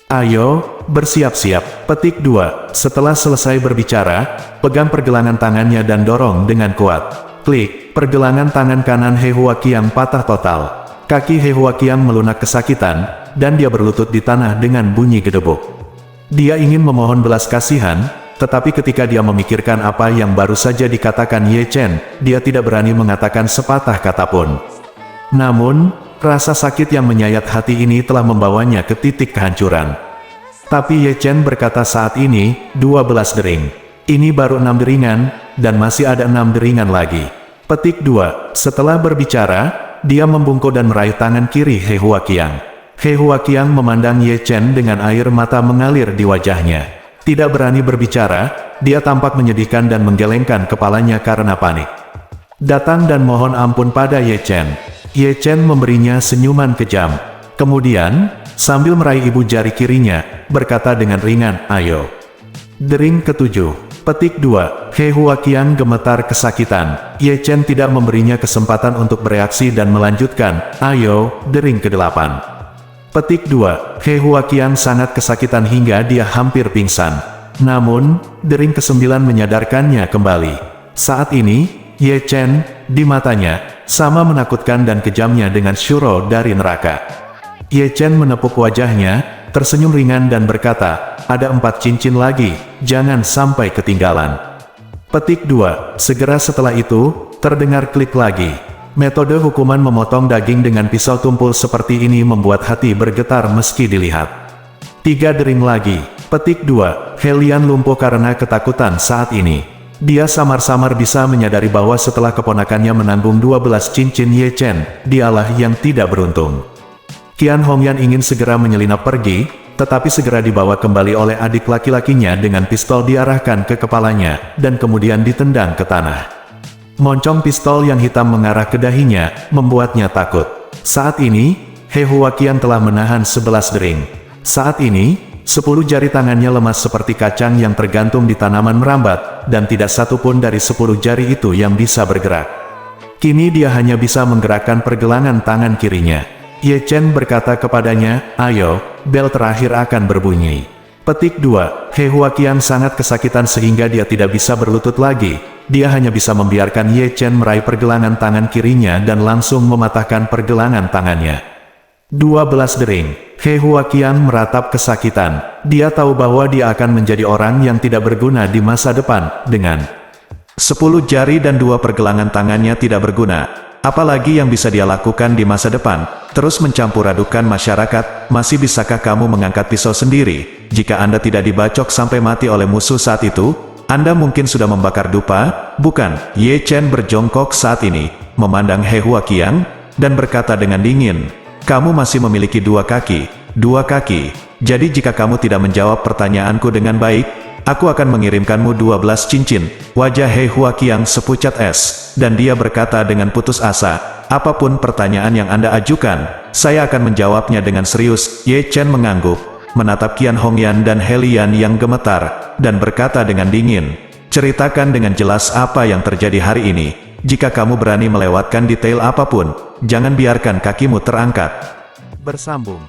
Ayo, bersiap-siap." Petik 2. Setelah selesai berbicara, pegang pergelangan tangannya dan dorong dengan kuat. Klik, pergelangan tangan kanan He Huaqiang patah total. Kaki He Huaqiang melunak kesakitan, dan dia berlutut di tanah dengan bunyi gedebuk. Dia ingin memohon belas kasihan, tetapi ketika dia memikirkan apa yang baru saja dikatakan Ye Chen, dia tidak berani mengatakan sepatah kata pun. Namun, rasa sakit yang menyayat hati ini telah membawanya ke titik kehancuran. Tapi Ye Chen berkata saat ini, 12 dering. Ini baru 6 deringan, dan masih ada 6 deringan lagi. Petik 2. Setelah berbicara, dia membungkuk dan meraih tangan kiri He Huaqiang. He Huaqiang memandang Ye Chen dengan air mata mengalir di wajahnya. Tidak berani berbicara, dia tampak menyedihkan dan menggelengkan kepalanya karena panik. Datang dan mohon ampun pada Ye Chen. Ye Chen memberinya senyuman kejam. Kemudian, sambil meraih ibu jari kirinya, berkata dengan ringan, "Ayo." Dering ke-7. Petik 2. He Huaqiang gemetar kesakitan. Ye Chen tidak memberinya kesempatan untuk bereaksi dan melanjutkan, "Ayo." Dering ke-8. Petik 2. He Huaqiang sangat kesakitan hingga dia hampir pingsan. Namun, dering ke-9 menyadarkannya kembali. Saat ini, Ye Chen, di matanya, sama menakutkan dan kejamnya dengan Shuro dari neraka. Ye Chen menepuk wajahnya, tersenyum ringan dan berkata, "Ada 4 cincin lagi, jangan sampai ketinggalan." Petik 2. Segera setelah itu, terdengar klik lagi. Metode hukuman memotong daging dengan pisau tumpul seperti ini membuat hati bergetar meski dilihat. 3 dering lagi. Petik 2. He Lian lumpuh karena ketakutan saat ini. Dia samar-samar bisa menyadari bahwa setelah keponakannya menanggung 12 cincin Ye Chen, dialah yang tidak beruntung. Qian Hongyan ingin segera menyelinap pergi, tetapi segera dibawa kembali oleh adik laki-lakinya dengan pistol diarahkan ke kepalanya, dan kemudian ditendang ke tanah. Moncong pistol yang hitam mengarah ke dahinya, membuatnya takut. Saat ini, He Huaqiang telah menahan 11 dering. Saat ini, 10 jari tangannya lemas seperti kacang yang tergantung di tanaman merambat, dan tidak satu pun dari 10 jari itu yang bisa bergerak. Kini dia hanya bisa menggerakkan pergelangan tangan kirinya. Ye Chen berkata kepadanya, "Ayo, bel terakhir akan berbunyi." Petik 2. He Huaqiang sangat kesakitan sehingga dia tidak bisa berlutut lagi. Dia hanya bisa membiarkan Ye Chen meraih pergelangan tangan kirinya dan langsung mematahkan pergelangan tangannya. 12 dering. He Huaqian meratap kesakitan. Dia tahu bahwa dia akan menjadi orang yang tidak berguna di masa depan. Dengan 10 jari dan 2 pergelangan tangannya tidak berguna. Apalagi yang bisa dia lakukan di masa depan? Terus mencampur adukan masyarakat. Masih bisakah kamu mengangkat pisau sendiri? Jika Anda tidak dibacok sampai mati oleh musuh saat itu, Anda mungkin sudah membakar dupa, bukan? Ye Chen berjongkok saat ini, memandang He Huaqian, dan berkata dengan dingin, kamu masih memiliki 2 kaki. 2 kaki. Jadi jika kamu tidak menjawab pertanyaanku dengan baik, aku akan mengirimkanmu 12 cincin. Wajah He Huaqian sepucat es, dan dia berkata dengan putus asa, apapun pertanyaan yang Anda ajukan, saya akan menjawabnya dengan serius. Ye Chen mengangguk, menatap Qian Hongyan dan He Lian yang gemetar, dan berkata dengan dingin, ceritakan dengan jelas apa yang terjadi hari ini. Jika kamu berani melewatkan detail apapun, jangan biarkan kakimu terangkat. Bersambung.